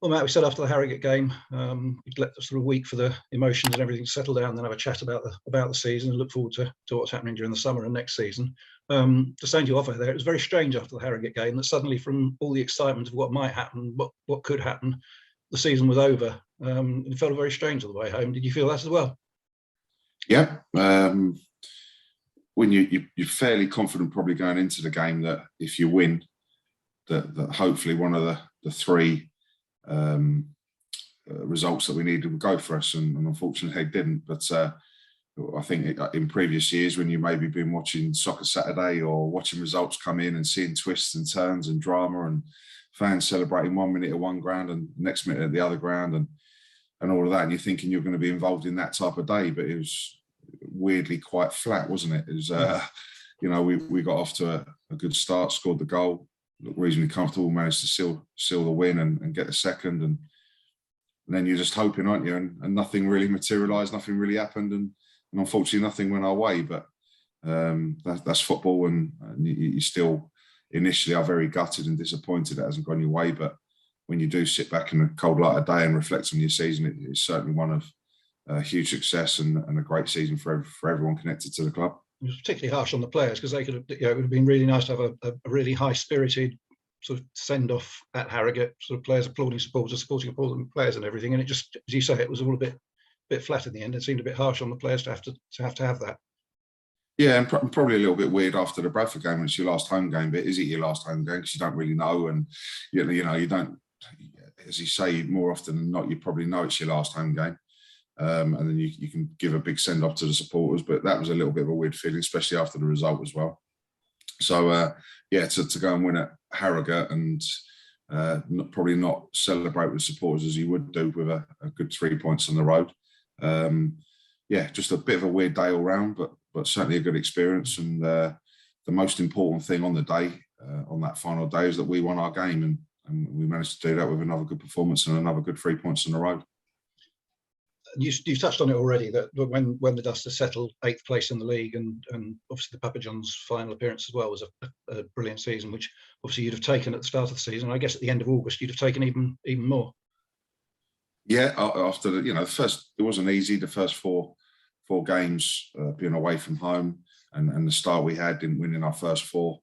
Well, Matt, we said after the Harrogate game, we'd let the sort of week for the emotions and everything settle down, then have a chat about the season and look forward to what's happening during the summer and next season. To send you off there, it was very strange after the Harrogate game that suddenly, from all the excitement of what might happen, what could happen, the season was over. It felt very strange on the way home. Did you feel that as well? Yeah. When you're fairly confident probably going into the game that if you win, that hopefully one of the three results that we needed would go for us, and unfortunately they didn't. But I think in previous years, when you maybe been watching Soccer Saturday or watching results come in and seeing twists and turns and drama and fans celebrating 1 minute at one ground and next minute at the other ground and all of that, and you're thinking you're going to be involved in that type of day, but it was weirdly quite flat, wasn't it? It was, we got off to a good start, scored the goal, looked reasonably comfortable, managed to seal the win and get the second, and then you're just hoping, aren't you? And nothing really materialised, nothing really happened, and unfortunately nothing went our way. But that's football, and you still initially are very gutted and disappointed it hasn't gone your way. But when you do sit back in the cold light of day and reflect on your season, it's certainly one of huge success and a great season for everyone connected to the club. It was particularly harsh on the players because they could have, it would have been really nice to have a really high-spirited sort of send-off at Harrogate, sort of players applauding supporters, supporting players and everything. And it just, as you say, it was all a bit flat in the end. It seemed a bit harsh on the players to have that. Yeah, and probably a little bit weird after the Bradford game. It's your last home game, but is it your last home game? Because you don't really know, and you don't, as you say, more often than not, you probably know it's your last home game. And then you can give a big send off to the supporters, but that was a little bit of a weird feeling, especially after the result as well. So to go and win at Harrogate and probably not celebrate with supporters as you would do with a good 3 points on the road. Just a bit of a weird day all round, but certainly a good experience. And the most important thing on the day, on that final day, is that we won our game, and we managed to do that with another good performance and another good 3 points on the road. You've touched on it already, that when the dust has settled, 8th place in the league, and obviously the Papa John's final appearance as well was a brilliant season, which obviously you'd have taken at the start of the season. I guess at the end of August you'd have taken even more. Yeah, after the first, it wasn't easy. The first four games being away from home, and the start we had, didn't win in our first 4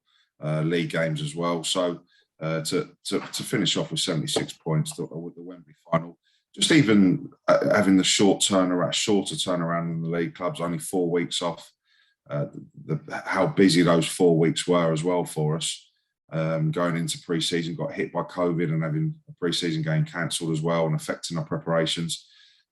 league games as well. So to finish off with 76 points with the Wembley final. Just even having the shorter turnaround in the league clubs, only 4 weeks off, how busy those 4 weeks were as well for us. Going into pre-season, got hit by COVID and having a pre-season game cancelled as well and affecting our preparations.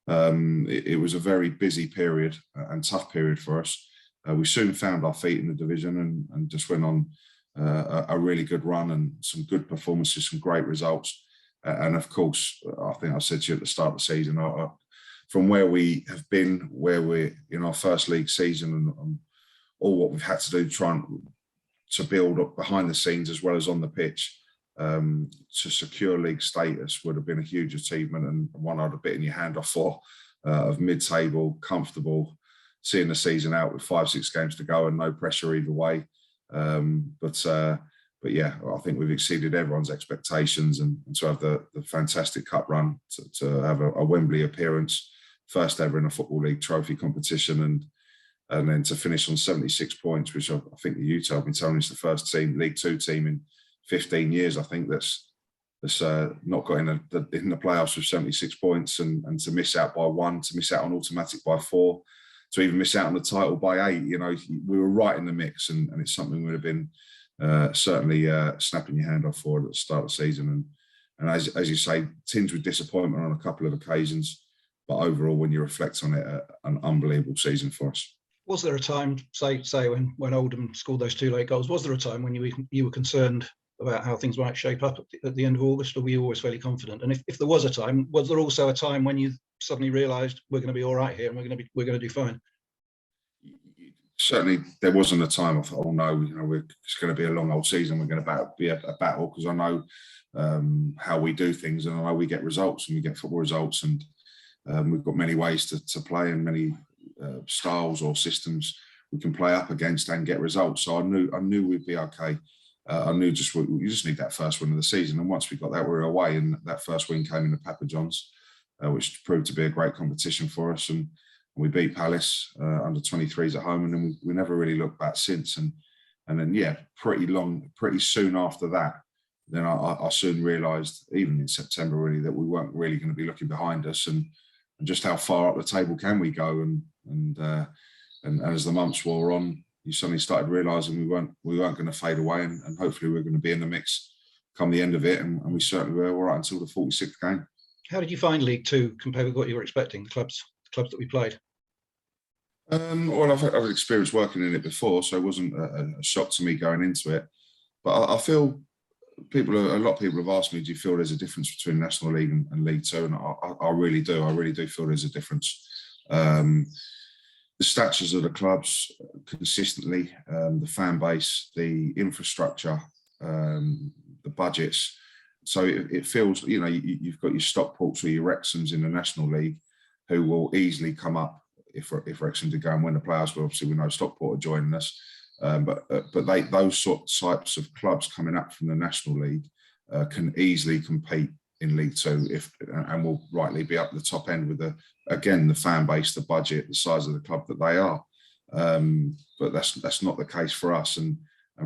It was a very busy period and tough period for us. We soon found our feet in the division and just went on a really good run and some good performances, some great results. And of course, I think I said to you at the start of the season, from where we have been, where we're in our first league season, and all what we've had to do to build up behind the scenes as well as on the pitch to secure league status would have been a huge achievement, and one I'd have bitten your hand off for, of mid-table, comfortable, seeing the season out with 5-6 games to go and no pressure either way. But yeah, I think we've exceeded everyone's expectations, and to have the fantastic cup run, to have a Wembley appearance, first ever in a Football League trophy competition, and then to finish on 76 points, which I think the UTAL have been telling us the first League 2 team in 15 years. I think that's not got in the playoffs with 76 points, and to miss out by 1, to miss out on automatic by 4, to even miss out on the title by 8. We were right in the mix, and it's something we would have been certainly snapping your hand off for at the start of the season, and as you say, tinged with disappointment on a couple of occasions, but overall, when you reflect on it, an unbelievable season for us. Was there a time, say when Oldham scored those 2 late goals, was there a time when you were concerned about how things might shape up at the end of August, or were you always fairly confident? And if there was a time, was there also a time when you suddenly realised we're going to be all right here and we're going to do fine? Certainly, there wasn't a time I thought, oh no, it's going to be a long old season. We're going to be a battle, because I know how we do things, and I know we get results, and we get football results, and we've got many ways to play and many styles or systems we can play up against and get results. So I knew we'd be okay. I knew you just need that first win of the season. And once we got that, we were away, and that first win came in the Papa John's, which proved to be a great competition for us. And we beat Palace under 23s at home, and then we never really looked back since. And then, yeah, pretty soon after that, then I soon realised, even in September really, that we weren't really going to be looking behind us, and just how far up the table can we go. And as the months wore on, you suddenly started realising we weren't going to fade away, and hopefully we're going to be in the mix come the end of it, and we certainly were right until the 46th game. How did you find League Two compared with what you were expecting? The clubs that we played. Well, I've experienced working in it before, so it wasn't a shock to me going into it. But I feel a lot of people have asked me, do you feel there's a difference between National League and League Two? And I really do. I really do feel there's a difference. The statures of the clubs consistently, the fan base, the infrastructure, the budgets. So it feels, you've got your Stockports or your Wrexhams in the National League who will easily come up if Wrexham did go and win the playoffs. But obviously we know Stockport are joining us. But those types of clubs coming up from the National League can easily compete in League Two and will rightly be up the top end with the fan base, the budget, the size of the club that they are. But that's not the case for us. And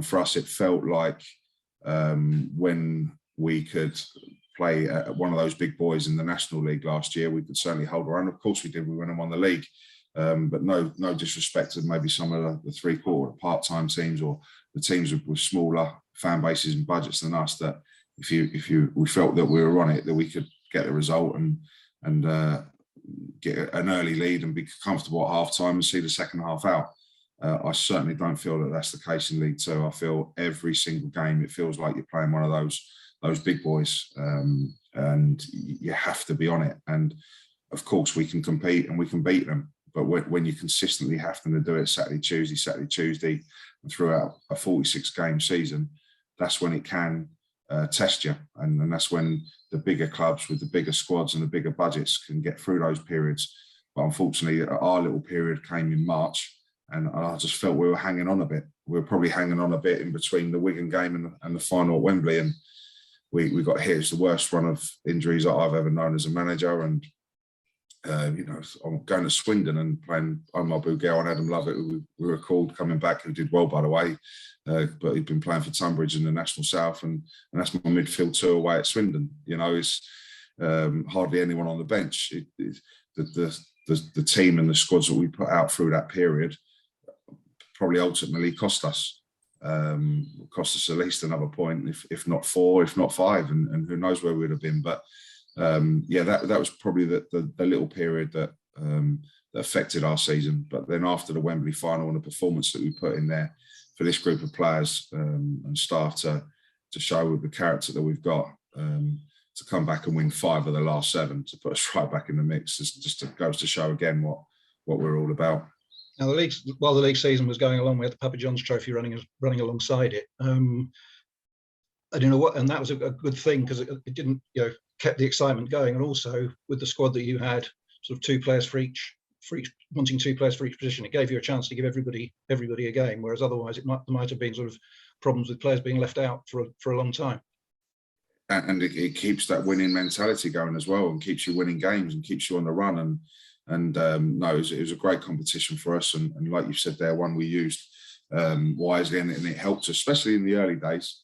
for us, it felt like when we could play one of those big boys in the National League last year, we could certainly hold our own. Of course we did. We went and won the league. But no disrespect to maybe some of the three-quarter part-time teams or the teams with smaller fan bases and budgets than us, that we felt that we were on it, that we could get the result and get an early lead and be comfortable at half-time and see the second half out. I certainly don't feel that that's the case in League Two. I feel every single game, it feels like you're playing one of those big boys, and you have to be on it. And of course we can compete and we can beat them. But when you consistently have to do it Saturday, Tuesday, and throughout a 46-game season, that's when it can test you. And that's when the bigger clubs with the bigger squads and the bigger budgets can get through those periods. But unfortunately, our little period came in March, and I just felt we were hanging on a bit. We were probably hanging on a bit in between the Wigan game and the final at Wembley. And we got hit. It's the worst run of injuries that I've ever known as a manager. And I'm going to Swindon and playing Omar Bougel and Adam Lovett, who we recalled coming back, who did well, by the way, but he'd been playing for Tunbridge in the National South, and that's my midfield tour away at Swindon. It's hardly anyone on the bench. The team and the squads that we put out through that period probably ultimately cost us at least another point, if not 4, if not 5, and who knows where we'd have been. But that was probably the little period that affected our season. But then after the Wembley final and the performance that we put in there for this group of players and staff to show with the character that we've got, to come back and win 5 of the last 7, to put us right back in the mix, just goes to show again what we're all about. Now, while the league season was going along, we had the Papa John's Trophy running alongside it. I don't know what, and that was a good thing because it didn't, kept the excitement going, and also with the squad that you had, sort of 2 players for each, wanting 2 players for each position, it gave you a chance to give everybody a game. Whereas otherwise, there might have been sort of problems with players being left out for a long time. And it keeps that winning mentality going as well, and keeps you winning games and keeps you on the run. And no, it was a great competition for us, and like you said there, one we used wisely, and it helped us, especially in the early days,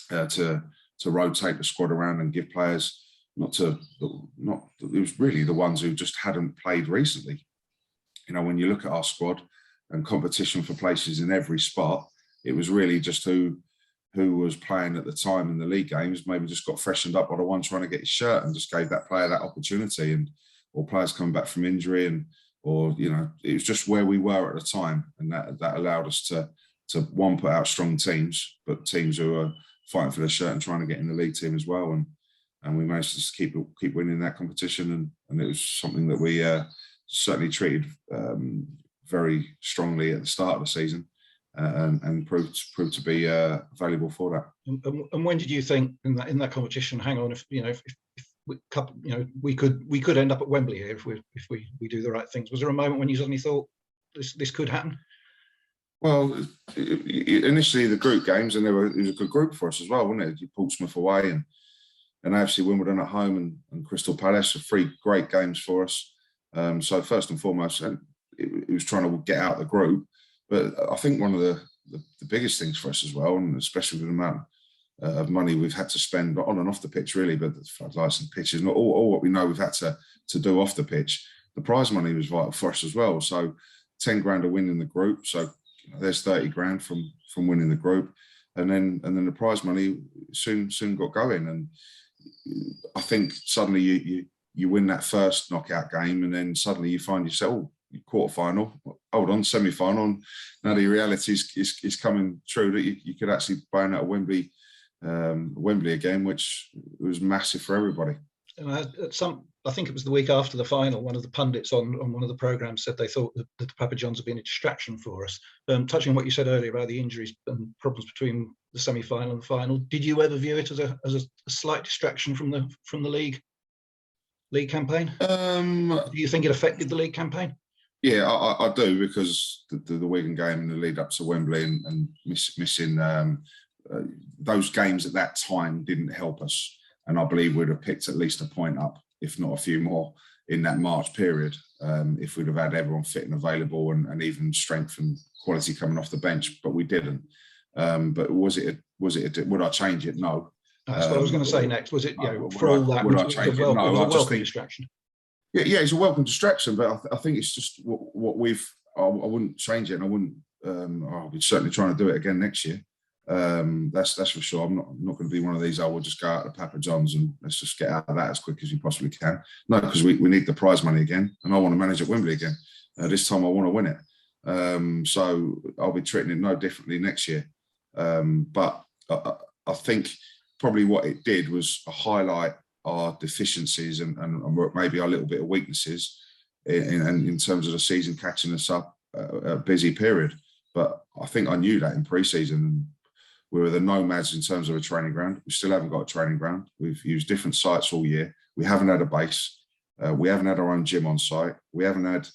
to rotate the squad around and give players it was really the ones who just hadn't played recently. When you look at our squad and competition for places in every spot, it was really just who was playing at the time in the league games, maybe just got freshened up by the one trying to get his shirt and just gave that player that opportunity, or players coming back from injury, it was just where we were at the time, and that allowed us to one, put out strong teams, but teams who are fighting for the shirt and trying to get in the league team as well, and we managed to just keep winning that competition, and it was something that we certainly treated very strongly at the start of the season, and proved to be valuable for that. And when did you think in that competition, hang on, if we could end up at Wembley here if we do the right things? Was there a moment when you suddenly thought this could happen? Well, initially the group games, and it was a good group for us as well, wasn't it? Portsmouth away and obviously Wimbledon at home and Crystal Palace are 3 great games for us. So first and foremost, it was trying to get out the group. But I think one of the biggest things for us as well, and especially with the amount of money we've had to spend on and off the pitch, really, but the floodlights and pitches, not all what we know we've had to do off the pitch. The prize money was vital for us as well. So 10 grand a win in the group. So there's 30 grand from winning the group, and then the prize money soon got going. And I think suddenly you win that first knockout game, and then suddenly you find yourself quarter final, hold on, semi final. And now the reality is coming true that you could actually play out Wembley again, which was massive for everybody. And I think it was the week after the final, one of the pundits on one of the programmes said they thought that the Papa John's had been a distraction for us. Touching on what you said earlier about the injuries and problems between the semi-final and the final, did you ever view it as a slight distraction from the league campaign? Do you think it affected the league campaign? Yeah, I do, because the Wigan game and the lead up to Wembley and missing those games at that time didn't help us. And I believe we'd have picked at least a point up, if not a few more, in that March period, if we'd have had everyone fit and available and even strength and quality coming off the bench. But we didn't. But would I change it? No. That's what I was going to say next. Was it, for all that, was it a welcome distraction? Yeah, it's a welcome distraction, but I think it's just what we've. I wouldn't change it, and I wouldn't. I'll be certainly trying to do it again next year. That's for sure. I'm not going to be one of these. I will just go out to Papa John's and let's just get out of that as quick as you possibly can. No, because we need the prize money again, and I want to manage at Wembley again. This time I want to win it. So I'll be treating it no differently next year. But I think probably what it did was highlight our deficiencies and maybe our little bit of weaknesses in terms of the season catching us up a busy period. But I think I knew that in pre-season. We were the nomads in terms of a training ground. We still haven't got a training ground. We've used different sites all year. We haven't had a base. We haven't had our own gym on site. We haven't had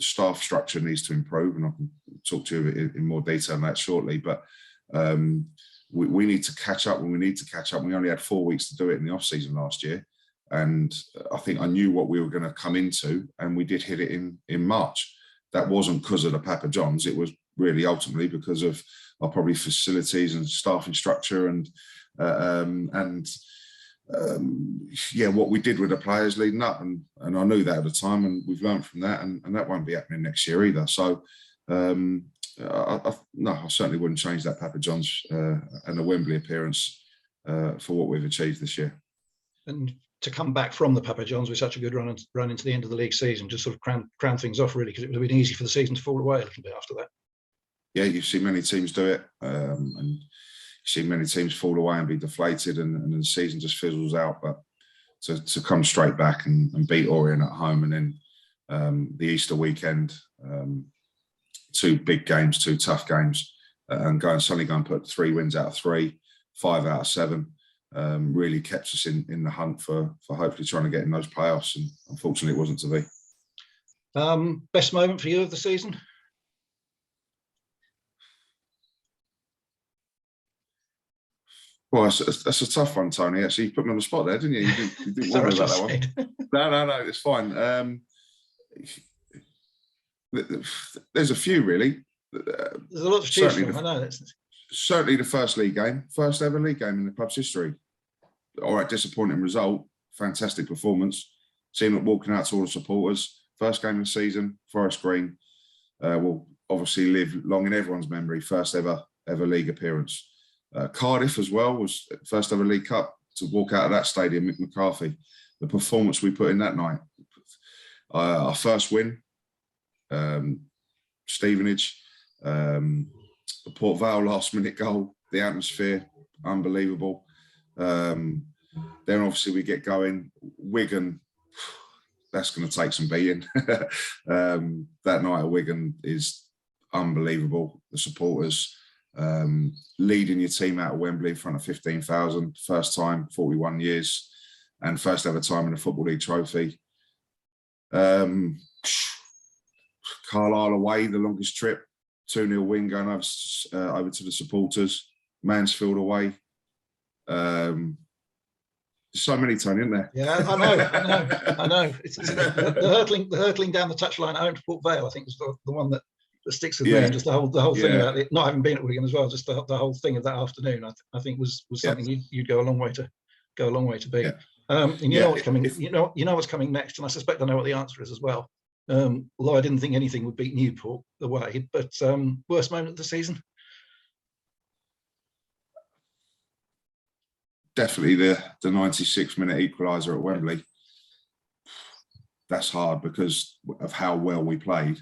staff structure needs to improve, and I can talk to you in more detail on that shortly. But we need to catch up when we need to catch up. We only had 4 weeks to do it in the off season last year, and I think I knew what we were going to come into, and we did hit it in March. That wasn't because of the Papa John's. It was really ultimately because of our probably facilities and staffing structure and what we did with the players leading up, and I knew that at the time, and we've learned from that, and that won't be happening next year either. So I certainly wouldn't change that Papa John's and the Wembley appearance for what we've achieved this year. And to come back from the Papa John's with such a good run into the end of the league season, just sort of crown things off, really, because it would have been easy for the season to fall away a little bit after that. Yeah, you see many teams do it, and you see many teams fall away and be deflated, and the season just fizzles out. But to come straight back and beat Orient at home, and then the Easter weekend, 2 big games, 2 tough games, and suddenly go and put 3 wins out of 3, 5 out of 7, really kept us in the hunt for hopefully trying to get in those playoffs. And unfortunately, it wasn't to be. Best moment for you of the season? Well, that's a tough one, Tony. Actually, you put me on the spot there, didn't you? You didn't worry about that one. No, it's fine. There's a few, really. There's a lot to choose from. I know. Certainly the first league game, first ever league game in the club's history. All right, disappointing result, fantastic performance. Seeing it walking out to all the supporters. First game of the season, Forest Green, will obviously live long in everyone's memory. First ever league appearance. Cardiff as well was first ever League Cup, to walk out of that stadium, Mick McCarthy. The performance we put in that night. Our first win, Stevenage, the Port Vale last minute goal, the atmosphere, unbelievable. Then obviously we get going. Wigan, that's going to take some beating. That night at Wigan is unbelievable. The supporters, leading your team out of Wembley in front of 15,000, first time, 41 years, and first ever time in a Football League trophy. Carlisle away, the longest trip, 2-0 win going over to the supporters. Mansfield away. So many, Tony, isn't there? Yeah, I know. It's the hurtling down the touchline at home to Port Vale, I think, is the one that sticks with me. And just the whole thing about it, not having been at Wigan as well, just the whole thing of that afternoon, I think was something you'd go a long way to beat. And you know what's coming. You know what's coming next, and I suspect I know what the answer is as well. Although I didn't think anything would beat Newport away, but worst moment of the season. Definitely the 96-minute equaliser at Wembley. That's hard because of how well we played,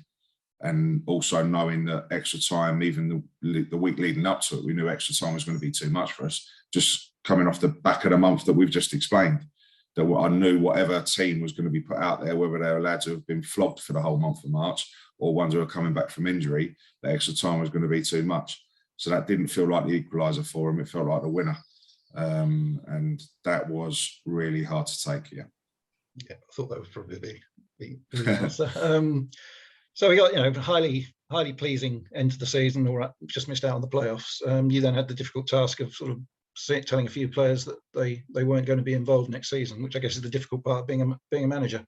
and also knowing that extra time, even the week leading up to it, we knew extra time was going to be too much for us. Just coming off the back of the month that we've just explained, that I knew whatever team was going to be put out there, whether they were lads who have been flogged for the whole month of March or ones who are coming back from injury, the extra time was going to be too much. So that didn't feel like the equaliser for him. It felt like the winner. And that was really hard to take. Yeah, I thought that was probably the answer. So we got highly pleasing end to the season. All right, just missed out on the playoffs. You then had the difficult task of sort of telling a few players that they weren't going to be involved next season, which I guess is the difficult part of being a manager,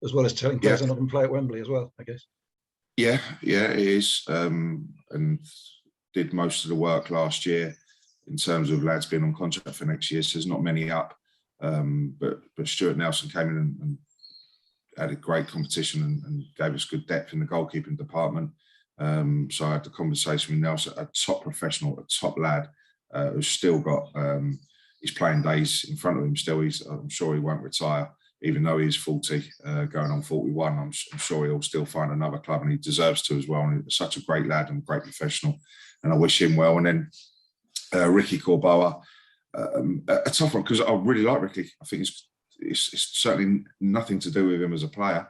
as well as telling players they're not going to play at Wembley as well, I guess. Yeah, it is, and did most of the work last year in terms of lads being on contract for next year. So there's not many up, but Stuart Nelson came in and had a great competition and gave us good depth in the goalkeeping department. So I had the conversation with Nelson, a top professional, a top lad who's still got his playing days in front of him. Still, I'm sure he won't retire, even though he's 40, going on 41. I'm sure he'll still find another club, and he deserves to as well. And he's such a great lad and a great professional, and I wish him well. And then Ricky Corboa, a tough one, because I really like Ricky. I think it's certainly nothing to do with him as a player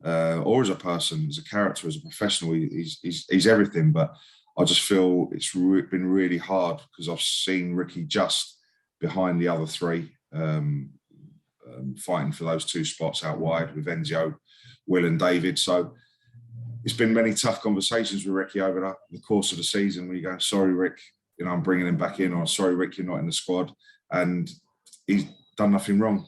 or as a person, as a character, as a professional. He's everything. But I just feel it's been really hard because I've seen Ricky just behind the other three, fighting for those two spots out wide with Enzio, Will and David. So it's been many tough conversations with Ricky over the course of the season where you go, sorry, Rick, I'm bringing him back in, or sorry, Rick, you're not in the squad. And he's done nothing wrong.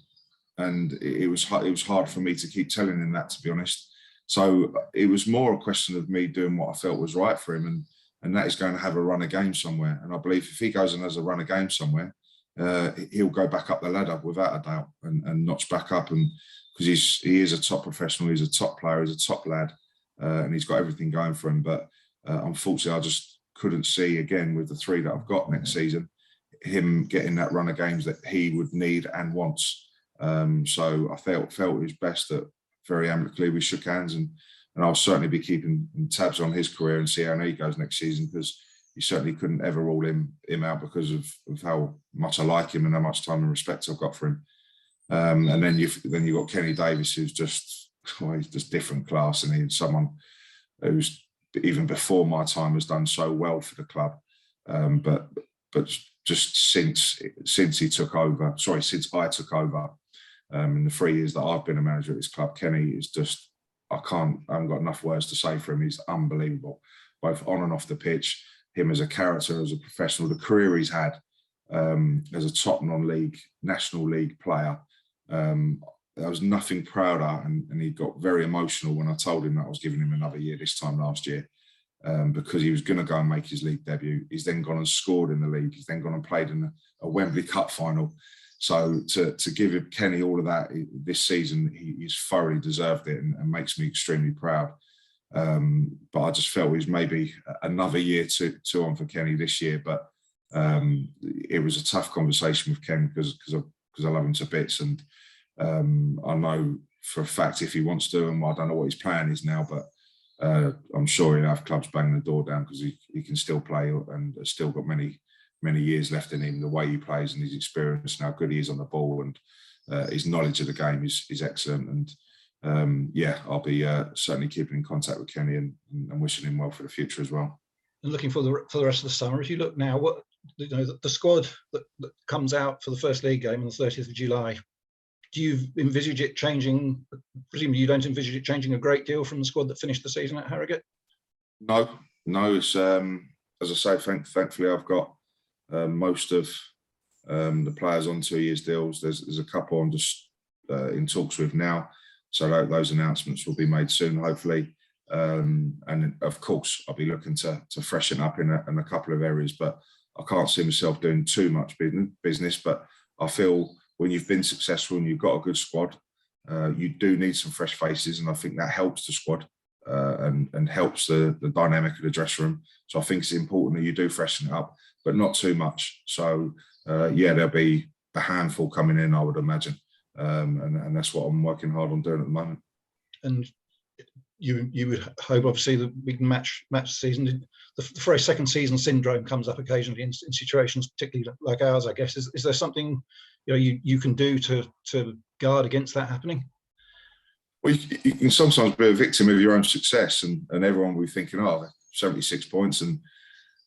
And it was hard for me to keep telling him that, to be honest. So it was more a question of me doing what I felt was right for him, and that is going to have a run of games somewhere. And I believe if he goes and has a run of games somewhere, he'll go back up the ladder without a doubt and notch back up. And because he is a top professional, he's a top player, he's a top lad, and he's got everything going for him. But unfortunately, I just couldn't see, again, with the three that I've got next season, him getting that run of games that he would need and wants. So I felt it was best that very amicably we shook hands, and I'll certainly be keeping tabs on his career and see how he goes next season, because you certainly couldn't ever rule him out because of how much I like him and how much time and respect I've got for him. And then you've got Kenny Davis, who's he's just different class, and he's someone who's, even before my time, has done so well for the club. But just since I took over, in the 3 years that I've been a manager at this club, Kenny is just, I haven't got enough words to say for him. He's unbelievable, both on and off the pitch. Him as a character, as a professional, the career he's had as a top non-league, National League player. There was nothing prouder, and he got very emotional when I told him that I was giving him another year this time last year, because he was going to go and make his league debut. He's then gone and scored in the league. He's then gone and played in a Wembley Cup final. So to give Kenny all of that this season, he's thoroughly deserved it, and makes me extremely proud. But I just felt it was maybe another year too on for Kenny this year. But it was a tough conversation with Ken because I love him to bits, and I know for a fact if he wants to, and I don't know what his plan is now, but I'm sure he'll have clubs banging the door down, because he can still play and has still got many years left in him. The way he plays and his experience and how good he is on the ball, and his knowledge of the game is excellent. And I'll be certainly keeping in contact with Kenny and wishing him well for the future as well. And looking for the rest of the summer, if you look now, what the squad that comes out for the first league game on the 30th of July, do you envisage it changing? Presumably you don't envisage it changing a great deal from the squad that finished the season at Harrogate? No, No, it's as I say, thankfully I've got most of the players on 2 years deals. There's a couple I'm just in talks with now, so those announcements will be made soon, hopefully. And of course, I'll be looking to freshen up in a couple of areas, but I can't see myself doing too much business. But I feel when you've been successful and you've got a good squad, you do need some fresh faces, and I think that helps the squad and helps the dynamic of the dressing room. So I think it's important that you do freshen it up, but not too much. So yeah, there'll be a handful coming in, I would imagine, and that's what I'm working hard on doing at the moment. And you would hope, obviously, that we can match the season. The phrase second season syndrome comes up occasionally in situations, particularly like ours, I guess. Is there something you can do to guard against that happening? Well, you can sometimes be a victim of your own success, and everyone will be thinking, oh, 76 points, and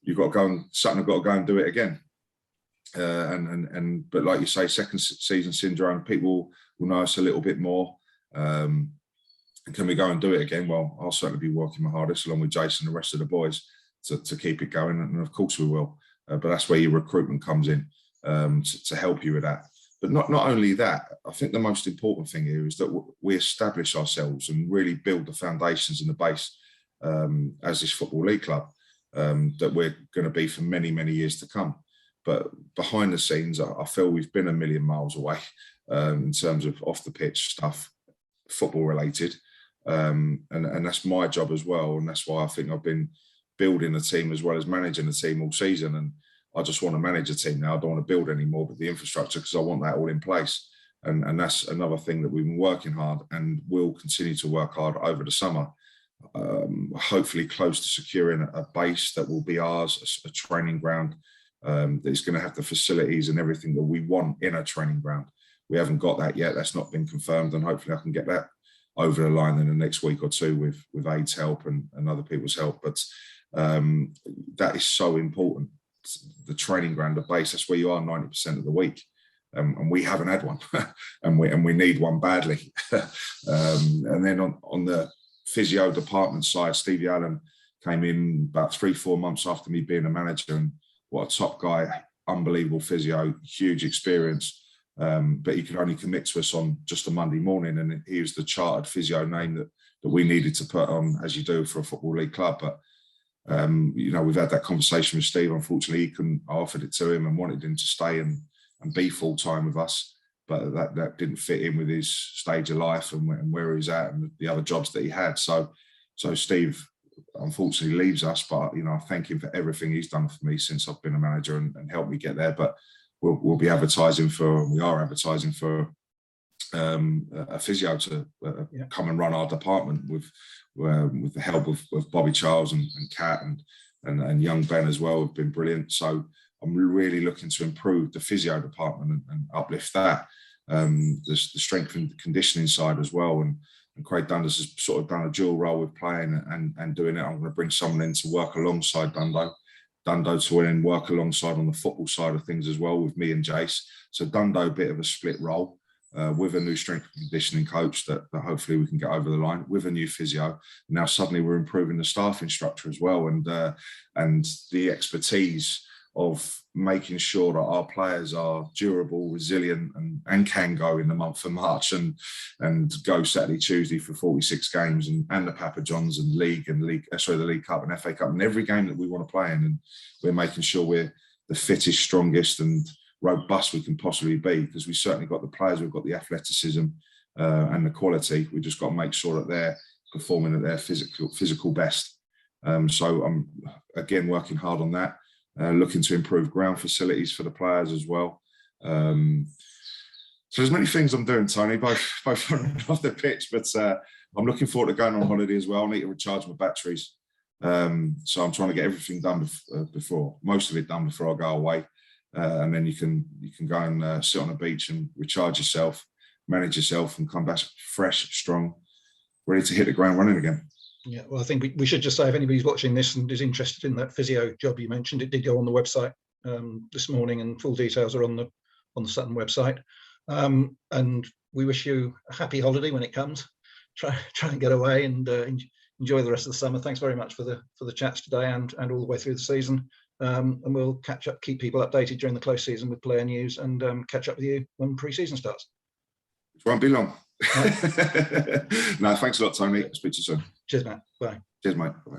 you've got to go and Sutton have got to go and do it again. But like you say, second season syndrome, people will know us a little bit more. Can we go and do it again? Well, I'll certainly be working my hardest along with Jason and the rest of the boys to keep it going, and of course we will. But that's where your recruitment comes in to help you with that. But not only that, I think the most important thing here is that we establish ourselves and really build the foundations and the base as this Football League club that we're going to be for many, many years to come. But behind the scenes, I feel we've been a million miles away in terms of off the pitch stuff, football related. And that's my job as well. And that's why I think I've been building a team as well as managing a team all season. And I just want to manage a team now. I don't want to build anymore, but the infrastructure, because I want that all in place. And that's another thing that we've been working hard and will continue to work hard over the summer. Hopefully close to securing a base that will be ours, a training ground that is going to have the facilities and everything that we want in a training ground. We haven't got that yet. That's not been confirmed, and hopefully I can get that over the line in the next week or two with Aid's help and other people's help. But that is so important. The training ground, the base, that's where you are 90% of the week. And we haven't had one, and we need one badly. And then on the physio department side, Stevie Allen came in about 3-4 months after me being a manager, and what a top guy, unbelievable physio, huge experience. But he could only commit to us on just a Monday morning, and he was the chartered physio name that we needed to put on, as you do for a Football League club. But we've had that conversation with Steve. Unfortunately, I offered it to him and wanted him to stay and be full time with us, but that didn't fit in with his stage of life and where he was at and the other jobs that he had. So Steve unfortunately leaves us, but I thank him for everything he's done for me since I've been a manager and helped me get there. But we'll be advertising for, we are advertising for a physio to come and run our department with the help of Bobby Charles and Kat and young Ben as well have been brilliant. So I'm really looking to improve the physio department and uplift that. The strength and conditioning side as well. And Craig Dundas has sort of done a dual role with playing and doing it. I'm going to bring someone in to work alongside Dundo to then work alongside on the football side of things as well with me and Jace. So Dundo, a bit of a split role with a new strength and conditioning coach that hopefully we can get over the line with a new physio. Now suddenly we're improving the staffing structure as well, and the expertise of making sure that our players are durable, resilient, and can go in the month of March and go Saturday, Tuesday for 46 games and the Papa Johns and the League Cup and FA Cup and every game that we want to play in. And we're making sure we're the fittest, strongest and robust we can possibly be, because we've certainly got the players, we've got the athleticism and the quality. We just got to make sure that they're performing at their physical best. So I'm, again, working hard on that. Looking to improve ground facilities for the players as well. So there's many things I'm doing, Tony, both on and off the pitch, but I'm looking forward to going on holiday as well. I need to recharge my batteries. So I'm trying to get everything done most of it done before I go away. And then you can go and sit on a beach and recharge yourself, manage yourself and come back fresh, strong, ready to hit the ground running again. Yeah, well, I think we should just say if anybody's watching this and is interested in that physio job you mentioned, it did go on the website this morning, and full details are on the Sutton website. And we wish you a happy holiday when it comes. Try and get away and enjoy the rest of the summer. Thanks very much for the chats today and all the way through the season. And we'll catch up, keep people updated during the close season with player news, and catch up with you when pre-season starts. It won't be long. No, thanks a lot, Tony. Speak to you soon. Cheers, Matt. Bye. Cheers, mate. Bye.